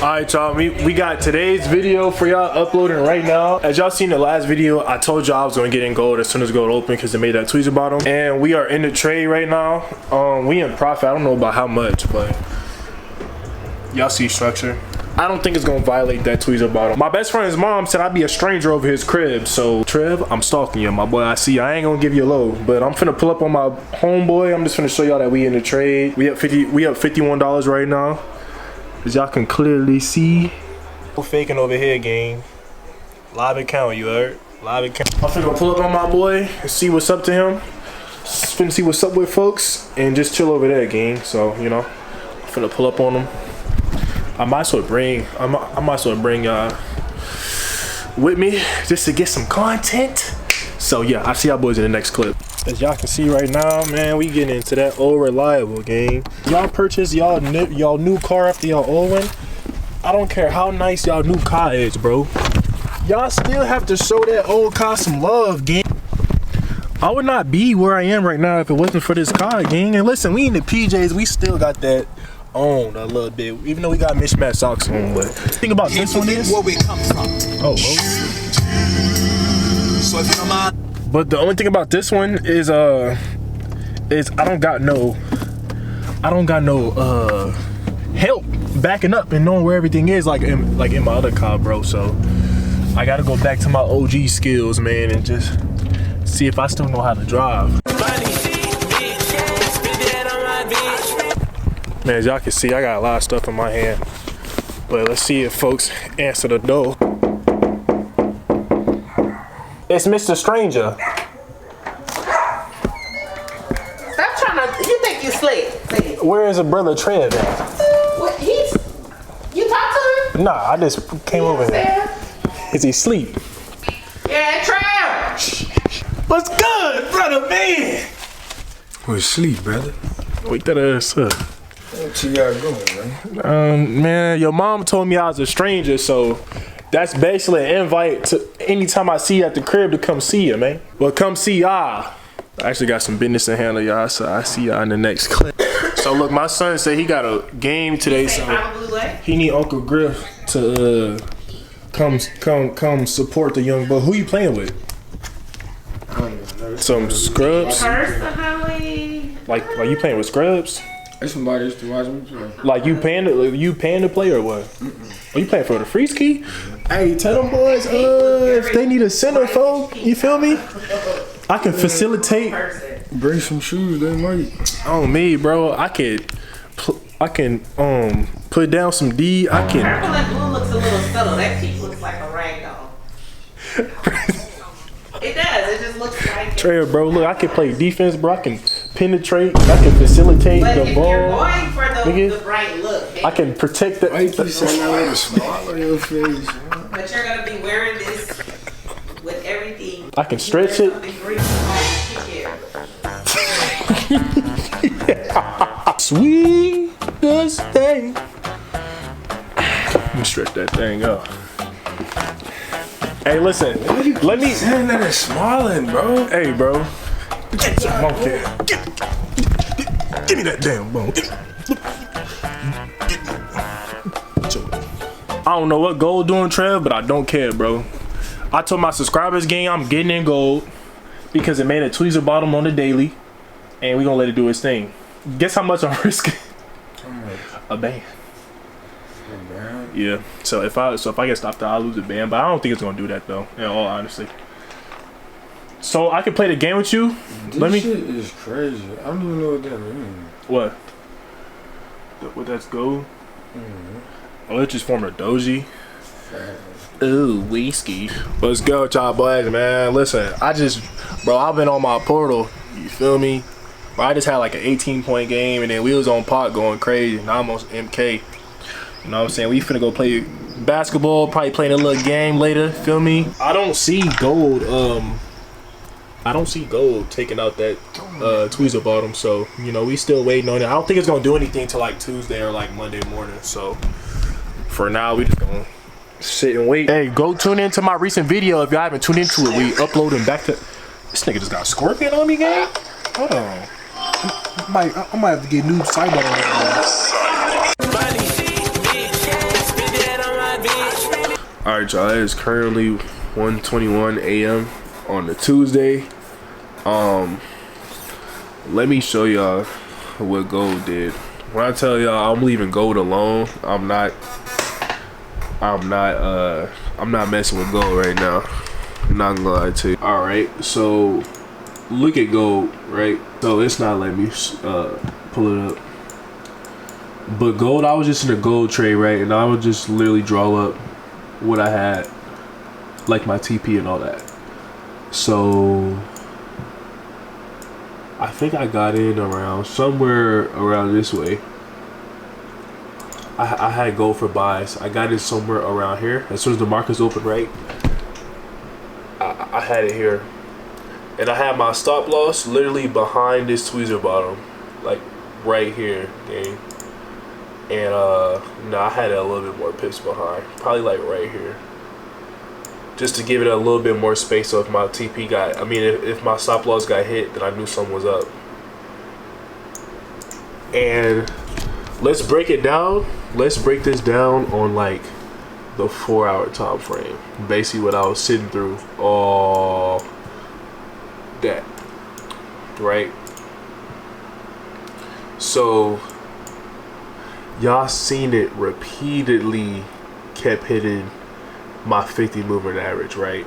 Alright y'all, we got today's video for y'all uploading right now. As y'all seen the last video, I told y'all I was gonna get in gold as soon as gold opened because they made that tweezer bottom. And we are in the trade right now. We in profit. I don't know about how much, but y'all see structure. I don't think it's gonna violate that tweezer bottom. My best friend's mom said I'd be a stranger over his crib. So Trev, I'm stalking you, my boy. I see you. I ain't gonna give you a low, but I'm finna pull up on my homeboy. I'm just finna show y'all that we in the trade. We up $51 right now. As y'all can clearly see. No faking over here, gang. Live account, you heard? Live account. I'm finna pull up on my boy and see what's up to him. Finna see what's up with folks and just chill over there, gang. So, you know, I'm finna pull up on him. I might as well bring y'all with me just to get some content. So yeah, I'll see y'all boys in the next clip. As y'all can see right now, man, we getting into that old reliable game. Y'all purchase y'all new car after y'all old one. I don't care how nice y'all new car is, bro. Y'all still have to show that old car some love, gang. I would not be where I am right now if it wasn't for this car, gang. And listen, we in the PJs, we still got that on a little bit, even though we got mismatched socks on. But the thing about this one is, where we come from. Oh. So if you don't mind. But the only thing about this one is I don't got no help backing up and knowing where everything is like in my other car, bro. So I gotta go back to my OG skills, man, and just see if I still know how to drive. Man, as y'all can see, I got a lot of stuff in my hand. But let's see if folks answer the door. It's Mr. Stranger. Stop trying to, you think you slick. Where is a brother Trev at? What, you talked to him? Nah, I just came over here. Is he asleep? Yeah, Trev. What's good, brother, man? What's sleep, brother? Wake that ass up. What you got going, man? Man, your mom told me I was a stranger, so that's basically an invite to anytime I see you at the crib to come see you, man. Well, come see y'all. I actually got some business to handle, y'all, so I see y'all in the next clip. So look, my son said he got a game today, so he need Uncle Griff to come support the young boy. Who you playing with? Some scrubs? Personally. Like you playing with scrubs? Somebody used to watch me play. Like you paying to play or what? Are you playing for the free ski? Hey, tell them boys if they need a center, folk. You feel me? I can facilitate. Bring some shoes, they might. On me, bro. I can put down some D. I can. Purple and blue looks a little subtle. That cheek looks like a rag doll. It does. It just looks like. Trey, bro, look, I can play defense, bro. I can penetrate. I can facilitate but the if ball. You're going for the bright look. I can protect the. Why you keep saying that with a smile on your face? But you're gonna be wearing this with everything. I can stretch it. Sweetest thing. Let me stretch that thing up. Hey, listen. Let me. Saying that is smiling, bro. Hey, bro. Get some monkey. Give me that damn bone. I don't know what gold doing, Trev, but I don't care, bro. I told my subscribers, gang, I'm getting in gold because it made a tweezer bottom on the daily, and we gonna let it do its thing. Guess how much I'm risking? A band. Yeah. So if I get stopped out, I'll lose a band, but I don't think it's gonna do that though. In all honesty. So I can play the game with you. This shit is crazy. I don't even know what that means. What? What that's gold? Oh, it's just formed a doji. Ooh, whiskey. Let's go, y'all boys, man. Listen, I've been on my portal. You feel me? Bro, I just had like an 18-point game, and then we was on pot going crazy. Now I'm on MK. You know what I'm saying? We finna go play basketball. Probably playing a little game later. Feel me? I don't see gold. I don't see gold taking out that tweezer bottom. So you know, we still waiting on it. I don't think it's gonna do anything till like Tuesday or like Monday morning. So for now, we just gonna sit and wait. Hey, go tune into my recent video if y'all haven't tuned into it. We uploading back to. This nigga just got a scorpion on me, gang. Hold on. I might have to get new sidebar on that. Alright, y'all, it is currently 1:21 a.m. on the Tuesday. Let me show y'all what gold did. When I tell y'all I'm leaving gold alone, I'm not messing with gold right now. I'm not gonna lie to you. Alright, so look at gold, right? So it's not letting me pull it up. But gold, I was just in a gold trade, right? And I would just literally draw up what I had, like my TP and all that. So I think I got in around somewhere around this way. I had gold for buys. I got in somewhere around here. As soon as the market's open, right, I had it here. And I had my stop loss literally behind this tweezer bottom, like right here, gang. And no, I had it a little bit more pips behind, probably like right here, just to give it a little bit more space. So if my TP got, I mean, if my stop loss got hit, then I knew something was up. And let's break it down. Let's break this down on like the 4-hour time frame. Basically, what I was sitting through all that, right? So y'all seen it repeatedly, kept hitting my 50 moving average, right?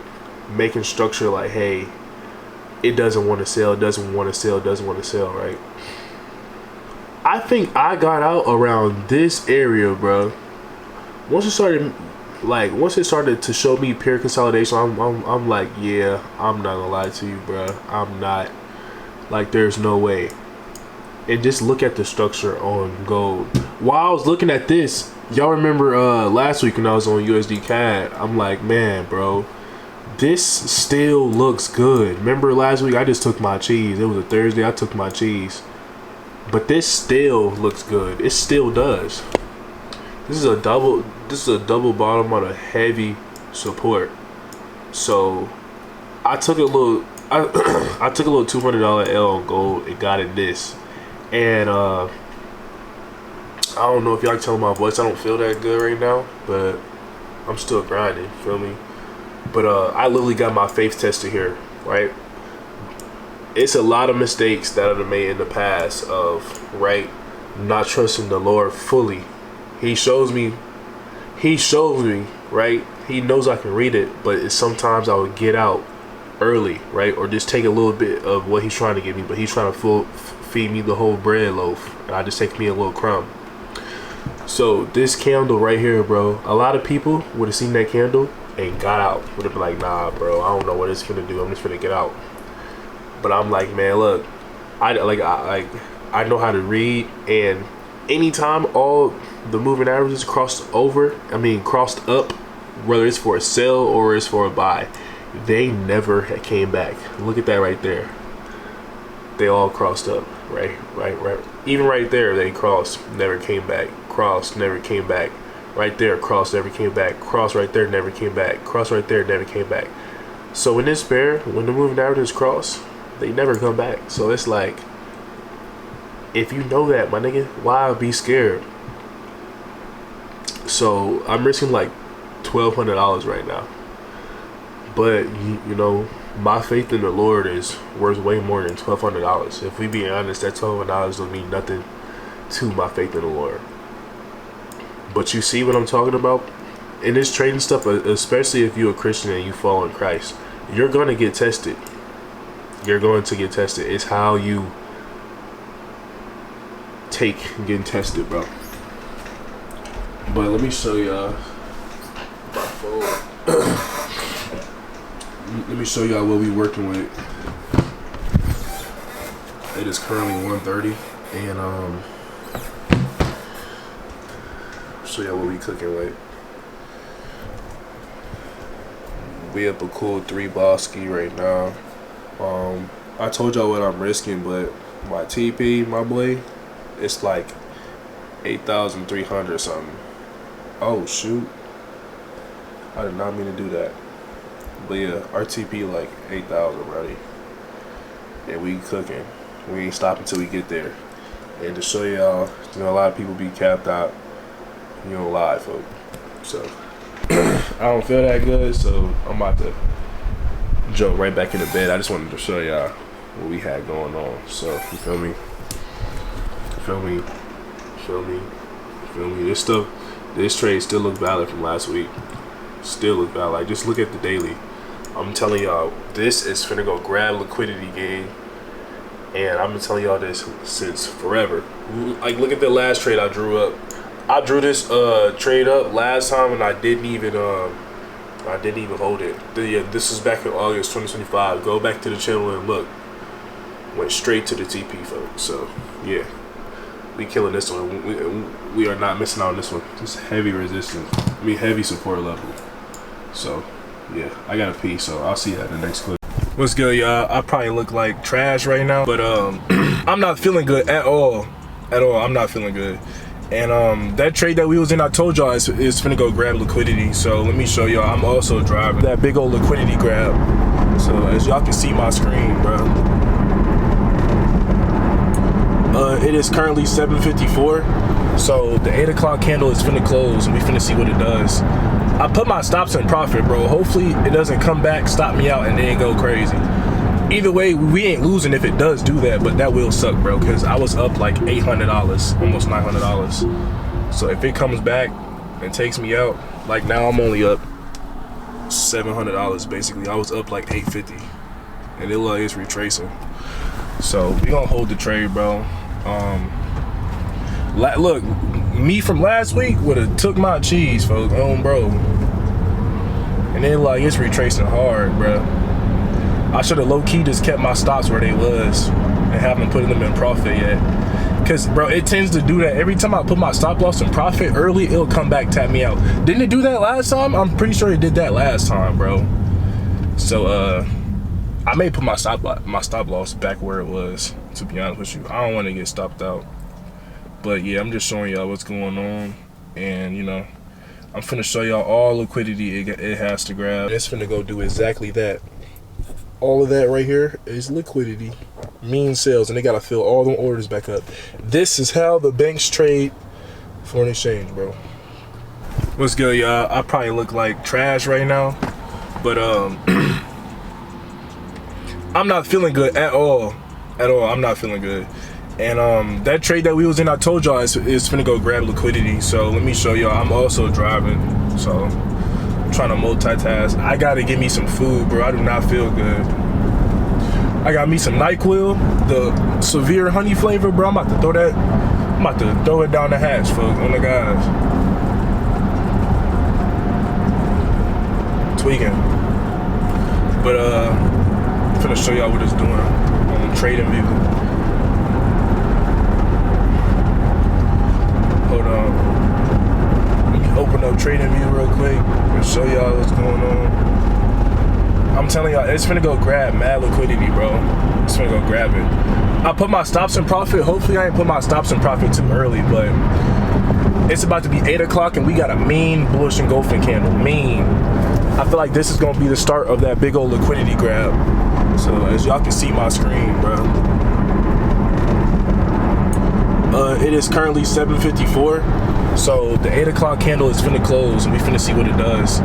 Making structure like, hey, it doesn't want to sell, doesn't want to sell, doesn't want to sell, right? I think I got out around this area, bro. Once it started to show me pure consolidation, I'm like, yeah, I'm not gonna lie to you, bro. I'm not, like, there's no way. And just look at the structure on gold. While I was looking at this, y'all remember last week when I was on USDCAD, I'm like, man, bro, this still looks good. Remember last week I just took my cheese. It was a Thursday, I took my cheese. But this still looks good. It still does. This is a double bottom on a heavy support. So I took a little I took a little $200 L on gold and got in this. And I don't know if y'all can tell my voice, I don't feel that good right now, but I'm still grinding, feel me? But I literally got my faith tested here, right? It's a lot of mistakes that I've made in the past of, right, not trusting the Lord fully. He shows me, right? He knows I can read it, but it's sometimes I would get out early, right? Or just take a little bit of what he's trying to give me, but he's trying to feed me the whole bread loaf, and I just take me a little crumb. So this candle right here, bro, a lot of people would have seen that candle and got out, would have been like, nah, bro, I don't know what it's gonna do, I'm just gonna get out. But I'm like, man, look, I know how to read, and anytime all the moving averages crossed up, whether it's for a sell or it's for a buy, they never came back. Look at that right there. They all crossed up, right. Even right there, they crossed, never came back. Crossed, never came back. Right there, crossed, never came back. Cross right there, never came back. Cross right there, never came back. So in this pair, when the moving averages cross, they never come back. So it's like, if you know that, my nigga, why be scared? So I'm risking like $1,200 right now. But you know, my faith in the Lord is worth way more than $1,200. If we be honest, that $1,200 don't mean nothing to my faith in the Lord. But you see what I'm talking about? In this trading stuff, especially if you're a Christian and you follow in Christ, you're gonna get tested. You're going to get tested. It's how you take getting tested, bro. But let me show y'all my phone. Let me show y'all what we working with. It is currently 1:30, and show y'all what we cooking with. We up a cool 3 Bosky right now. I told y'all what I'm risking, but my TP, my boy, it's like 8,300 something. Oh shoot, I did not mean to do that. But yeah, our TP like 8,000 already, and we cooking. We ain't stopping till we get there. And to show y'all, you know, a lot of people be capped out. You don't lie, folks. So I don't feel that good, so I'm about to jump right back into bed. I just wanted to show y'all what we had going on. So you feel me? Feel me? Feel me? Feel me? This trade still look valid from last week. Still look valid. Like, just look at the daily. I'm telling y'all, this is finna go grab liquidity game. And I've been telling y'all this since forever. Like, look at the last trade I drew up. I drew this trade up last time and I didn't even hold it. This is back in August 2025. Go back to the channel and look. Went straight to the TP, folks. So yeah, we killing this one. We are not missing out on this one. Just heavy resistance. I mean, heavy support level. So yeah, I gotta pee. So I'll see you at the next clip. What's good, y'all? I probably look like trash right now, but I'm not feeling good at all. I'm not feeling good. And that trade that we was in, I told y'all is finna go grab liquidity. So let me show y'all. I'm also driving that big old liquidity grab. So as y'all can see my screen, bro. It is currently 7:54. So the 8 o'clock candle is finna close and we finna see what it does. I put my stops in profit, bro. Hopefully it doesn't come back, stop me out, and then go crazy. Either way, we ain't losing if it does do that, but that will suck, bro, because I was up like $800, almost $900. So if it comes back and takes me out, like now I'm only up $700 basically. I was up like $850, and it like it's retracing. So we gonna hold the trade, bro. Look, me from last week would have took my cheese, folks, bro. And then like it's retracing hard, bro. I should have low-key just kept my stops where they was and haven't put them in profit yet. Cause bro, it tends to do that. Every time I put my stop loss in profit early, it'll come back, tap me out. Didn't it do that last time? I'm pretty sure it did that last time, bro. So I may put my stop loss back where it was, to be honest with you. I don't want to get stopped out. But yeah, I'm just showing y'all what's going on. And you know, I'm finna show y'all all liquidity it has to grab. It's finna go do exactly that. All of that right here is liquidity, mean sales, and they gotta fill all them orders back up. This is how the banks trade foreign exchange, bro. What's good, y'all? I probably look like trash right now, but I'm not feeling good at all. I'm not feeling good. And that trade that we was in, I told y'all is finna go grab liquidity. So let me show y'all. I'm also driving, so I'm trying to multitask. I gotta get me some food, bro. I do not feel good. I got me some NyQuil, the severe honey flavor, bro. I'm about to throw that. I'm about to throw it down the hatch, folks. Oh my gosh. Tweaking. But I'm finna show y'all what it's doing on Trading View. Hold on. Let me open up Trading View real quick and show y'all what's going on. I'm telling y'all, it's finna go grab mad liquidity, bro. It's finna go grab it. I put my stops in profit. Hopefully I ain't put my stops in profit too early, but it's about to be 8 o'clock and we got a mean bullish engulfing candle. Mean. I feel like this is gonna be the start of that big old liquidity grab. So as y'all can see my screen, bro. It is currently 7:54. So the 8 o'clock candle is finna close and we finna see what it does.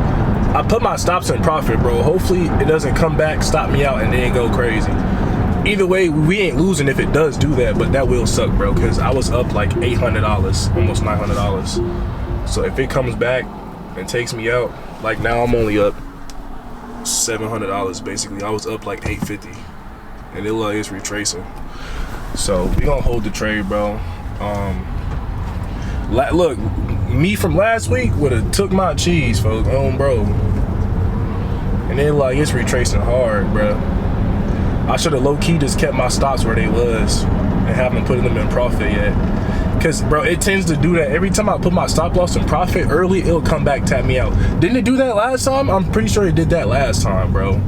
I put my stops in profit, bro. Hopefully it doesn't come back, stop me out, and then go crazy. Either way, we ain't losing if it does do that, but that will suck, bro, because I was up like $800, almost $900. So if it comes back and takes me out, like now I'm only up $700 basically. I was up like $850, and it like it's retracing. So we gonna hold the trade, bro. Look, me from last week would have took my cheese, folks, bro. And then like it's retracing hard, bro. I should have low-key just kept my stops where they was and haven't put them in profit yet. Cause bro, it tends to do that. Every time I put my stop loss in profit early, it'll come back, tap me out. Didn't it do that last time? I'm pretty sure it did that last time, bro.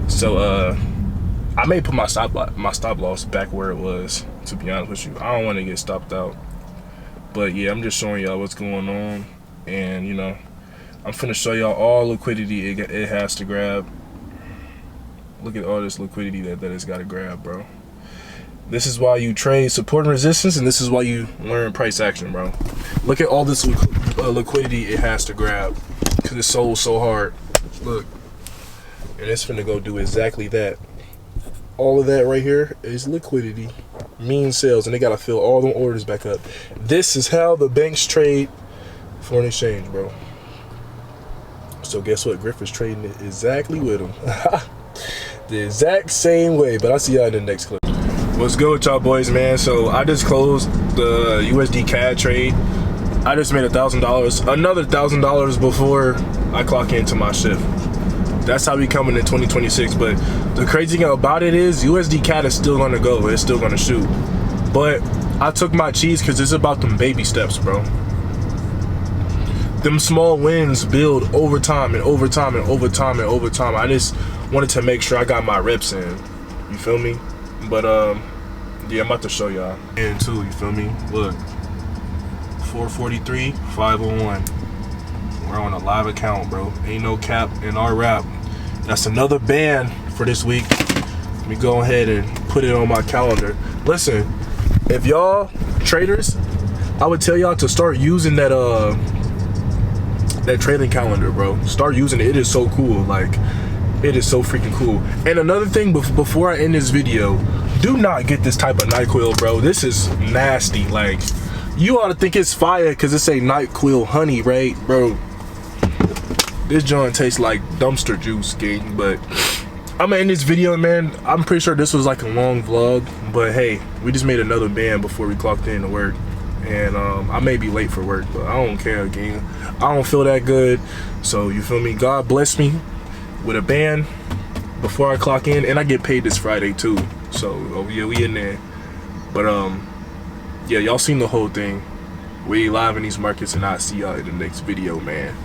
So I may put my stop loss back where it was, to be honest with you. I don't want to get stopped out. But yeah, I'm just showing y'all what's going on. And you know, I'm finna show y'all all liquidity it has to grab. Look at all this liquidity that it's got to grab, bro. This is why you trade support and resistance, and this is why you learn price action, bro. Look at all this liquidity it has to grab. because it sold so hard. Look, and it's finna go do exactly that. All of that right here is liquidity, mean sales, and they gotta fill all them orders back up. This is how the banks trade foreign exchange, bro. So guess what? Griff is trading it exactly with them. The exact same way, but I'll see y'all in the next clip. What's good with y'all boys, man? So I just closed the USDCAD trade. I just made $1,000, another $1,000 before I clock into my shift. That's how we coming in 2026. But the crazy thing about it is USDCAD is still gonna go. It's still gonna shoot. But I took my cheese because it's about them baby steps, bro. Them small wins build over time and over time and over time and over time. I just wanted to make sure I got my reps in. You feel me? But yeah, I'm about to show y'all. And too, you feel me? Look. 443, 501. We're on a live account, bro. Ain't no cap in our rap. That's another band for this week. Let me go ahead and put it on my calendar. Listen, if y'all traders, I would tell y'all to start using that that trading calendar, bro. Start using it. It is so cool. Like, it is so freaking cool. And another thing, before I end this video, do not get this type of NyQuil, bro. This is nasty. Like, you ought to think it's fire because it's a NyQuil honey, right, bro? This joint tastes like dumpster juice, gang. But I'm gonna end this video, man. I'm pretty sure this was like a long vlog, but hey, we just made another band before we clocked in to work. And I may be late for work, but I don't care, gang. I don't feel that good. So, you feel me? God bless me with a band before I clock in, and I get paid this Friday too. So, oh yeah, we in there. But yeah, y'all seen the whole thing. We live in these markets, and I'll see y'all in the next video, man.